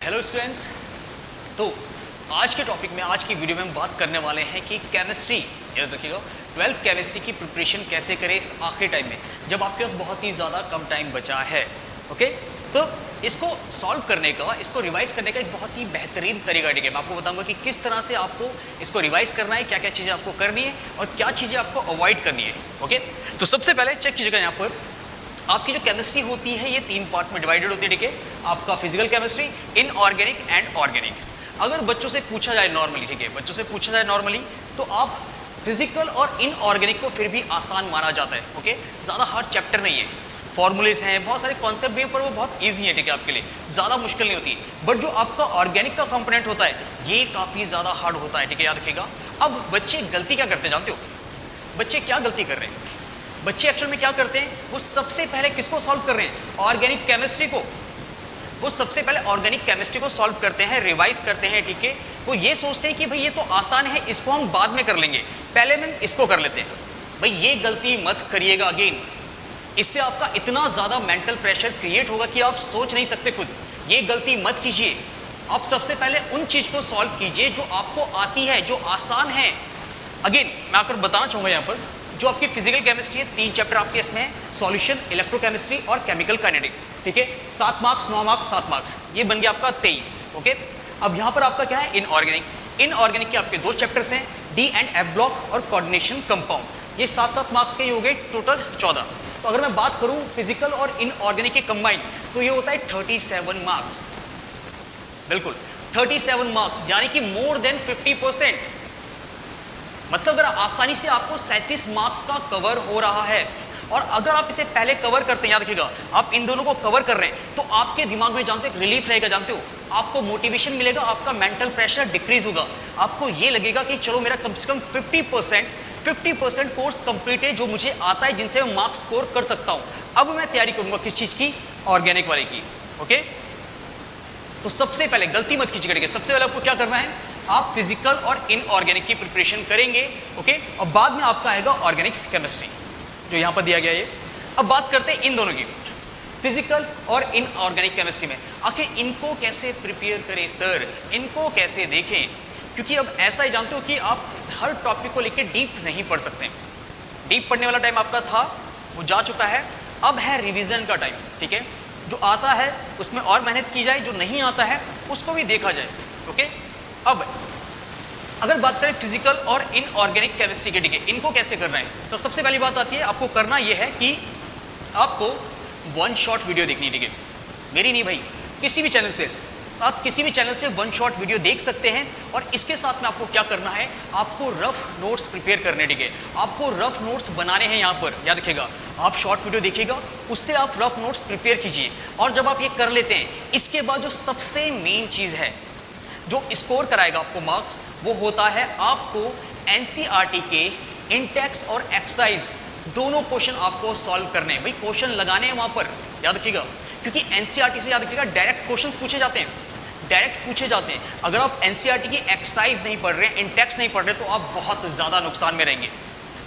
Hello students. तो आज के टॉपिक में, आज की वीडियो में हम बात करने वाले हैं कि केमिस्ट्री, याद रखिएगा, 12th केमिस्ट्री की प्रिपरेशन कैसे करें इस आखिरी टाइम में जब आपके पास बहुत ही ज़्यादा कम टाइम बचा है। ओके, तो इसको सॉल्व करने का, इसको रिवाइज करने का एक बहुत ही बेहतरीन तरीका है। मैं आपको बताऊंगा कि किस तरह से आपको इसको रिवाइज करना है, क्या क्या चीज़ें आपको करनी है और क्या चीज़ें आपको अवॉइड करनी है। ओके, तो सबसे पहले चेक कीजिएगा, यहाँ पर आपकी जो केमिस्ट्री होती है ये 3 पार्ट में डिवाइडेड होती है। ठीक है, आपका physical chemistry, inorganic and organic. अगर बच्चों से पूछा जाए नॉर्मली, ठीक है, बच्चों से पूछा जाए नॉर्मली, तो आप फिजिकल और इनऑर्गेनिक को फिर भी आसान माना जाता है। ओके, ज़्यादा हार्ड चैप्टर नहीं है, फॉर्मूलेज हैं, बहुत सारे कॉन्सेप्ट भी हैं, पर वो बहुत ईजी है। ठीक है, आपके लिए ज़्यादा मुश्किल नहीं होती। बट जो आपका ऑर्गेनिक का कंपोनेंट होता है ये काफ़ी ज़्यादा हार्ड होता है। ठीक है, याद रखिएगा। अब बच्चे गलती क्या करते हैं जानते हो? बच्चे क्या गलती कर रहे हैं? बच्चे एक्चुअल में क्या करते हैं, वो सबसे पहले किसको सॉल्व कर रहे हैं? ऑर्गेनिक केमिस्ट्री को। वो सबसे पहले ऑर्गेनिक केमिस्ट्री को सॉल्व करते हैं, रिवाइज करते हैं। ठीक है, वो ये सोचते हैं कि भाई ये तो आसान है, इसको हम बाद में कर लेंगे, पहले हम इसको कर लेते हैं। भाई ये गलती मत करिएगा अगेन, इससे आपका इतना ज़्यादा मेंटल प्रेशर क्रिएट होगा कि आप सोच नहीं सकते खुद। ये गलती मत कीजिए। आप सबसे पहले उन चीज़ को सॉल्व कीजिए जो आपको आती है, जो आसान है। अगेन मैं आपको बताना चाहूँगा, यहाँ पर जो आपकी फिजिकल केमिस्ट्री है, 3 चैप्टर आपके इसमें है, सॉल्यूशन, इलेक्ट्रोकेमिस्ट्री और केमिकल काइनेटिक्स। ठीक है, 7 मार्क्स, 9 मार्क्स, 7 मार्क्स, ये बन गया आपका 23। ओके, अब यहाँ पर आपका क्या है? इनऑर्गेनिक। इनऑर्गेनिक के आपके 2 चैप्टर्स हैं, डी एंड एफ ब्लॉक और कोऑर्डिनेशन कंपाउंड। ये 7-7 मार्क्स के हो गए, टोटल 14। तो अगर मैं बात करूँ फिजिकल और इनऑर्गेनिक के कंबाइंड, तो ये होता है 37 मार्क्स। बिल्कुल 37 मार्क्स, यानी कि मोर देन 50%। मतलब अगर आसानी से आपको 37 मार्क्स का कवर हो रहा है, और अगर आप इसे पहले कवर करते हैं, याद रखिएगा, आप इन दोनों को कवर कर रहे हैं, तो आपके दिमाग में जानते हो एक रिलीफ रहेगा, जानते हो, आपको मोटिवेशन मिलेगा, आपका मेंटल प्रेशर डिक्रीज होगा। आपको ये लगेगा कि चलो मेरा कम से कम 50% कोर्स कंप्लीट है, जो मुझे आता है, जिनसे मैं मार्क्स स्कोर कर सकता हूँ। अब मैं तैयारी करूंगा किस चीज़ की? ऑर्गेनिक वाले की। ओके, तो सबसे पहले गलती मत कीजिएगा। ठीक है, सबसे पहले आपको क्या करना है? आप फिजिकल और इनऑर्गेनिक की प्रिपरेशन करेंगे। ओके, और बाद में आपका आएगा ऑर्गेनिक केमिस्ट्री, जो यहाँ पर दिया गया है। अब बात करते हैं इन दोनों की, फिजिकल और इनऑर्गेनिक केमिस्ट्री में। आखिर इनको कैसे प्रिपेयर करें सर, इनको कैसे देखें? क्योंकि अब ऐसा ही जानते हो कि आप हर टॉपिक को लेकर डीप नहीं पढ़ सकते। डीप पढ़ने वाला टाइम आपका था, वो जा चुका है। अब है रिविजन का टाइम। ठीक है, जो आता है उसमें और मेहनत की जाए, जो नहीं आता है उसको भी देखा जाए। ओके, अब अगर बात करें फिजिकल और इनऑर्गेनिक केमिस्ट्री के, ठीक है, इनको कैसे करना है, तो सबसे पहली बात आती है, आपको करना यह है कि आपको 1 शॉट वीडियो देखनी है। ठीक है, मेरी नहीं भाई, किसी भी चैनल से, आप किसी भी चैनल से 1 शॉट वीडियो देख सकते हैं। और इसके साथ में आपको क्या करना है? आपको रफ नोट्स प्रिपेयर करने। ठीक है, आपको रफ नोट्स बनाने हैं। यहाँ पर याद रखिएगा, आप शॉर्ट वीडियो देखिएगा, उससे आप रफ नोट्स प्रिपेयर कीजिए। और जब आप ये कर लेते हैं, इसके बाद जो सबसे मेन चीज़ है, जो स्कोर कराएगा आपको मार्क्स, वो होता है आपको एनसीईआरटी के इंटेक्स और एक्सरसाइज दोनों क्वेश्चन आपको सॉल्व करने हैं। भाई क्वेश्चन लगाने हैं वहाँ पर, याद रखिएगा, क्योंकि एनसीईआरटी से, याद रखिएगा, डायरेक्ट क्वेश्चंस पूछे जाते हैं, डायरेक्ट पूछे जाते हैं। अगर आप एनसीईआरटी की एक्सरसाइज नहीं पढ़ रहे हैं, इंटेक्स नहीं पढ़ रहे, तो आप बहुत ज़्यादा नुकसान में रहेंगे।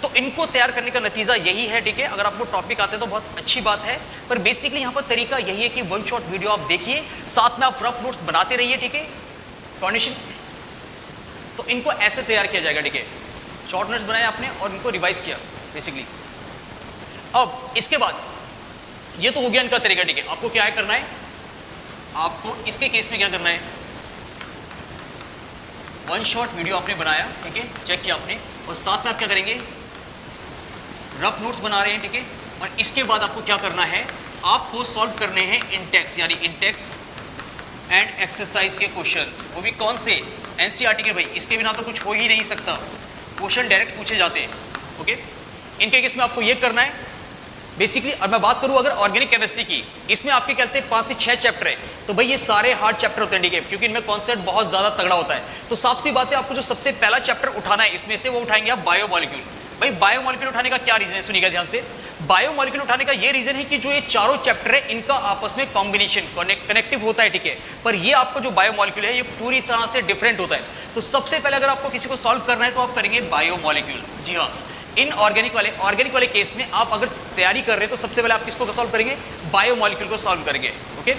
तो इनको तैयार करने का नतीजा यही है। ठीक है, अगर आपको टॉपिक आते हैं तो बहुत अच्छी बात है, पर बेसिकली यहाँ पर तरीका यही है कि 1 शॉट वीडियो आप देखिए, साथ में आप रफ नोट्स बनाते रहिए। ठीक है, कॉर्डिनेशन, तो इनको ऐसे तैयार किया जाएगा। ठीक है, शॉर्ट नोट्स बनाए आपने और इनको रिवाइज किया बेसिकली। अब इसके बाद ये तो हो गया इनका तरीका। ठीक है, आपको क्या है करना है? आपको इसके केस में क्या करना है? 1 शॉट वीडियो आपने बनाया, ठीक है, चेक किया आपने, और साथ में आप क्या करेंगे? रफ नोट्स बना रहे हैं। ठीक है, और इसके बाद आपको क्या करना है? आपको सॉल्व करने हैं इंटेक्स, यानी इंटेक्स एंड एक्सरसाइज के क्वेश्चन। वो भी कौन से? एनसीईआरटी के। भाई इसके बिना तो कुछ हो ही नहीं सकता, क्वेश्चन डायरेक्ट पूछे जाते हैं। ओके, इनके केस में आपको ये करना है बेसिकली। अब मैं बात करूँ अगर ऑर्गेनिक केमिस्ट्री की, इसमें आपके कहते हैं 5 से 6 चैप्टर है, तो भाई ये सारे हार्ड चैप्टर होते हैं। ठीक है, क्योंकि इनमें कॉन्सेप्ट बहुत ज़्यादा तगड़ा होता है। तो साफ सी बात है, आपको जो सबसे पहला चैप्टर उठाना है इसमें से, वो उठाएंगे आप बायोमॉलिक्यूल। भाई बायोमॉलिक्यूल उठाने का क्या रीजन है, सुनिएगा ध्यान से। बायोमॉलिक्यूल उठाने का ये रीजन है कि जो ये चारों चैप्टर है, इनका आपस में कॉम्बिनेशन कनेक्टिव होता है। ठीक है, पर ये आपको जो बायोमॉलिक्यूल है ये पूरी तरह से डिफरेंट होता है। तो सबसे पहले अगर आपको किसी को सॉल्व करना है तो आप करेंगे बायोमॉलिक्यूल। जी हाँ, ऑर्गेनिक वाले केस में आप अगर तैयारी कर रहे हैं तो सबसे पहले आप किसको सॉल्व करेंगे? बायोमॉलिक्यूल को सॉल्व करेंगे। ओके,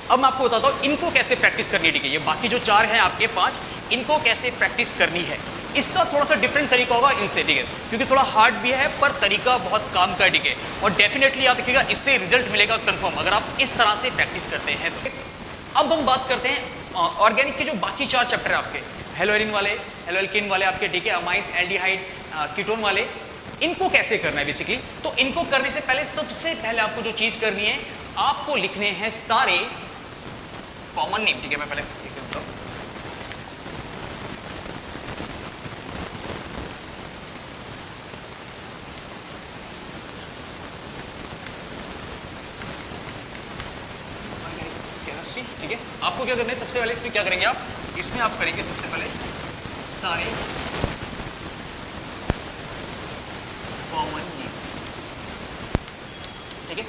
अब मैं आपको बताता हूँ इनको कैसे प्रैक्टिस करनी है, ठीक है। ये बाकी जो 4 हैं आपके 5, इनको कैसे प्रैक्टिस करनी है, इसका थोड़ा सा डिफरेंट तरीका होगा इनसे, ठीक है, क्योंकि थोड़ा हार्ड भी है पर तरीका बहुत काम का, ठीक है। और डेफिनेटली याद रखिएगा इससे रिजल्ट मिलेगा कंफर्म अगर आप इस तरह से प्रैक्टिस करते हैं तो। अब हम बात करते हैं ऑर्गेनिक के जो बाकी 4 चैप्टर है आपके, हेलोएरिन वाले, हेलोएल्केन वाले आपके, ठीक है, अमाइंस, एल्डिहाइड, कीटोन वाले, इनको कैसे करना है बेसिकली। तो इनको करने से पहले सबसे पहले आपको जो चीज करनी है, आपको लिखने हैं सारे कॉमन नेम, ठीक है। मैं पहले लिख देता हूं, केमिस्ट्री, ठीक है। आपको क्या करना है, सबसे पहले इसमें क्या करेंगे आप, इसमें आप करेंगे सबसे पहले सारे कॉमन नेम्स, ठीक है।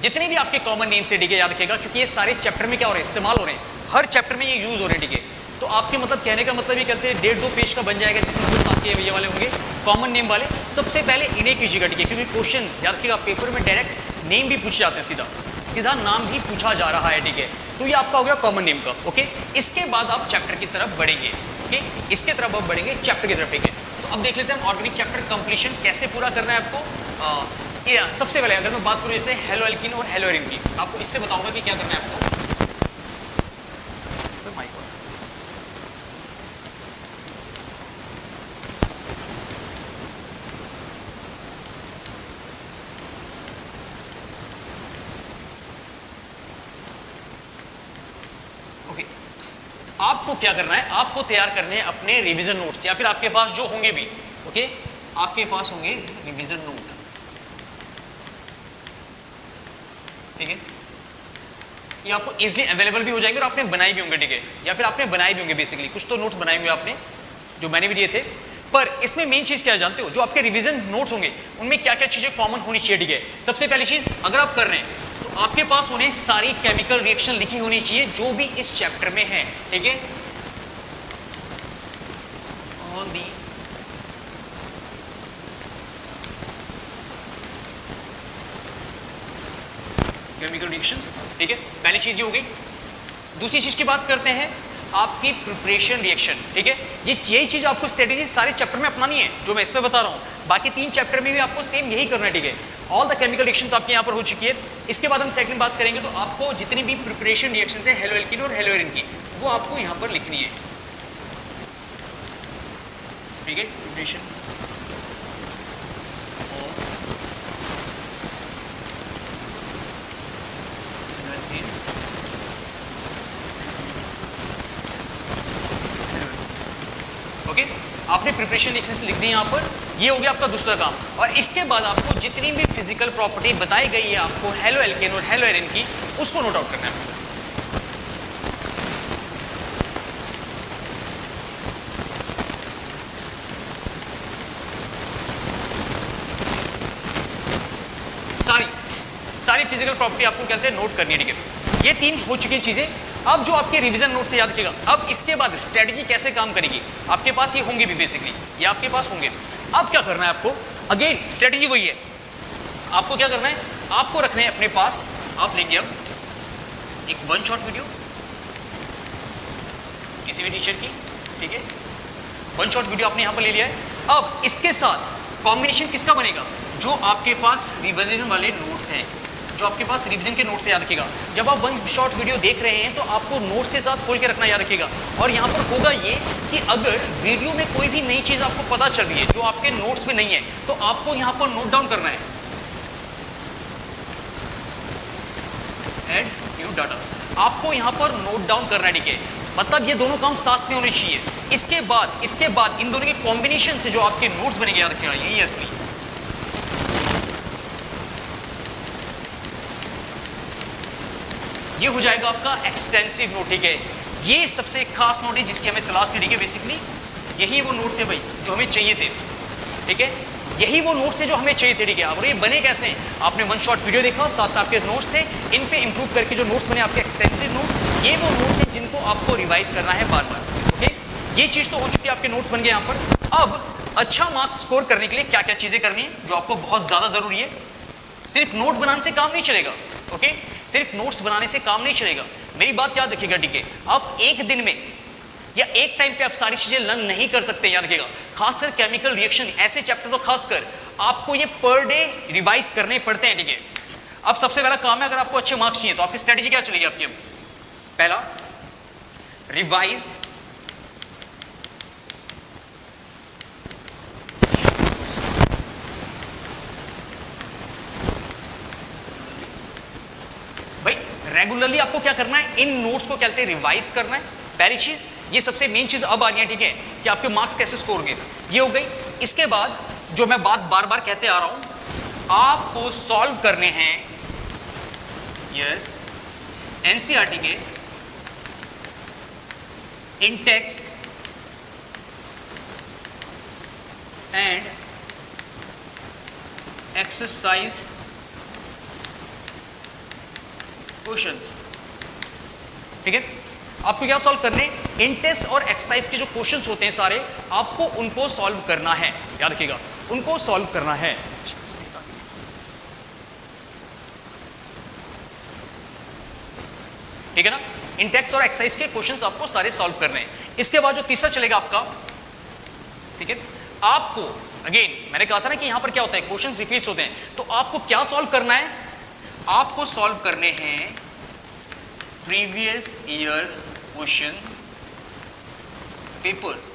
जितने भी आपके कॉमन नेम्स है, ठीक है, याद रखिएगा क्योंकि ये सारे चैप्टर में क्या हो रहे हैं, इस्तेमाल हो रहे हैं, हर चैप्टर में ये यूज हो रहे हैं, ठीक है। तो आपके मतलब कहने का मतलब ये कहते हैं 1.5-2 पेज का बन जाएगा जिसमें कुछ आपके ये वाले होंगे कॉमन नेम वाले। सबसे पहले इन्हें कीजिएगा, ठीक है, क्योंकि क्वेश्चन याद रखिएगा पेपर में डायरेक्ट नेम भी पूछे जाते हैं, सीधा सीधा नाम भी पूछा जा रहा है, ठीक है। तो ये आपका हो गया कॉमन नेम का, ओके। इसके बाद आप चैप्टर की तरफ बढ़ेंगे, ओके, इसके तरफ आप बढ़ेंगे चैप्टर की तरफ, ठीक है। तो अब देख लेते हैं ऑर्गेनिक चैप्टर कंप्लीशन कैसे पूरा करना है आपको। सबसे पहले अगर मैं बात करूं जैसे हेलोएल्कीन और हेलोएरिन की, आपको इससे बताऊंगा कि क्या करना है आपको। ओके, आपको क्या करना है, आपको तैयार करने हैं अपने रिवीजन नोट्स, या फिर आपके पास जो होंगे भी, ओके, आपके पास होंगे रिवीजन नोट, ठीक है। ये आपको इजीली अवेलेबल भी हो जाएंगे और आपने बनाए भी होंगे, ठीक है, या फिर आपने बनाए भी होंगे बेसिकली, कुछ तो नोट्स बनाए होंगे आपने जो मैंने भी दिए थे। पर इसमें मेन चीज क्या है जानते हो, जो आपके रिवीजन नोट्स होंगे उनमें क्या क्या चीजें कॉमन होनी चाहिए, ठीक है। सबसे पहली चीज, अगर आप कर रहे हैं तो आपके पास उन्हें सारी केमिकल रिएक्शन लिखी होनी चाहिए जो भी इस चैप्टर में है, ठीक है। ऑल दी केमिकल रिएक्शंस, ठीक है, पहली चीज ये हो गई। दूसरी चीज की बात करते हैं आपकी प्रिपरेशन रिएक्शन, ठीक है। यही चीज आपको स्ट्रेटेजी सारे चैप्टर में अपनानी है जो मैं इसमें बता रहा हूं, बाकी 3 चैप्टर में भी आपको सेम यही करना है, ठीक है। ऑल द केमिकल रिएक्शंस आपके यहां पर हो चुकी है। इसके बाद हम सेकंड बात करेंगे तो आपको जितनी भी प्रिपरेशन रिएक्शंस है हेलोएल्कीन और हेलोएरिन की, वो आपको यहां पर लिखनी है, ठीक है। प्रिपरेशन ओके, आपने प्रिपरेशन रिएक्शंस लिख दी यहां पर, ये हो गया आपका दूसरा काम। और इसके बाद आपको जितनी भी फिजिकल प्रॉपर्टी बताई गई है आपको हेलोएल्केन और हेलोएरिन की, उसको नोट आउट करना है। सारी फिजिकल प्रॉपर्टी आपको कहते हैं नोट करनी है, ठीक है। ये 3 हो चुकी चीजें। अब जो आपके रिवीजन नोट से याद रखिएगा, अब इसके बाद स्ट्रेटजी कैसे काम करेगी, आपके पास ये होंगे भी बेसिकली, ये आपके पास होंगे। अब क्या करना है आपको, अगेन स्ट्रेटजी वही है, आपको क्या करना है, आपको रखना है अपने पास, आप लेंगे अब एक 1 शॉट वीडियो किसी भी टीचर की, ठीक है, 1 शॉट वीडियो आपने यहां पर ले लिया है। अब इसके साथ कॉम्बिनेशन किसका बनेगा, जो आपके पास रिवीजन वाले नोट्स हैं, जो आपके पास रिवीजन के नोट्स से याद रखिएगा। जब आप 1 शॉट वीडियो देख रहे हैं तो आपको नोट के साथ खोल के रखना याद रखिएगा। और यहाँ पर होगा ये कि अगर वीडियो में कोई भी नई चीज आपको पता चल रही है जो आपके नोट्स में नहीं है, तो आपको यहाँ पर नोट डाउन करना है, ऐड न्यू डाटा, आपको यहाँ पर नोट डाउन करना है, ठीक है। मतलब ये दोनों काम साथ में होने चाहिए। इसके बाद इन दोनों के कॉम्बिनेशन से जो आपके नोट्स बनेंगे याद रखिएगा, यही है असली। ये हो जाएगा आपका एक्सटेंसिव नोट, ठीक है। ये सबसे खास नोट है जिसकी हमें तलाश थी, ठीक है। बेसिकली यही वो नोट्स है भाई जो हमें चाहिए थे, ठीक है। यही वो नोट्स है जो हमें चाहिए थे, ठीक है। और ये बने कैसे हैं, आपने 1 शॉट वीडियो देखा, साथ में आपके नोट्स थे, इन पे इंप्रूव करके जो नोट्स बने आपके एक्सटेंसिव नोट, ये वो नोट्स हैं जिनको आपको रिवाइज करना है बार बार, ओके। ये चीज तो हो चुकी है, आपके नोट्स बन गए यहाँ पर। अब अच्छा मार्क्स स्कोर करने के लिए क्या क्या चीजें करनी है जो आपको बहुत ज्यादा जरूरी है। सिर्फ नोट बनाने से काम नहीं चलेगा, ओके, सिर्फ नोट्स बनाने से काम नहीं चलेगा, मेरी बात याद रखिएगा, ठीक है। आप एक दिन में या एक टाइम पे आप सारी चीजें लर्न नहीं कर सकते, याद रखिएगा। खासकर केमिकल रिएक्शन ऐसे चैप्टर तो खासकर आपको ये पर डे रिवाइज करने पड़ते हैं, ठीक है। अब सबसे पहला काम है, अगर आपको अच्छे मार्क्स चाहिए तो आपकी स्ट्रेटेजी क्या चलेगी आपकी? पहला, रिवाइज भाई रेगुलरली आपको क्या करना है, इन नोट्स को कहते हैं रिवाइज करना है, पहली चीज। ये सबसे मेन चीज अब आ रही है, ठीक है, कि आपके मार्क्स कैसे स्कोर होंगे, ये हो गई। इसके बाद जो मैं बात बार बार कहते आ रहा हूं, आपको सॉल्व करने हैं, यस, एनसीईआरटी के इन टेक्स्ट एंड एक्सरसाइज क्वेश्चंस, ठीक है। आपको क्या सॉल्व करने, इन टेस्ट और एक्सरसाइज के जो क्वेश्चंस होते हैं सारे, आपको उनको सॉल्व करना है, याद रखिएगा, उनको सॉल्व करना है, ठीक है ना। इन टेक्स्ट और एक्सरसाइज के क्वेश्चंस आपको सारे सॉल्व करने हैं। इसके बाद जो तीसरा चलेगा आपका, ठीक है, आपको अगेन मैंने कहा था ना कि यहां पर क्या होता है, क्वेश्चंस रिपीट होते हैं, तो आपको क्या सॉल्व करना है, आपको सॉल्व करने हैं प्रीवियस ईयर क्वेश्चन पेपर्स,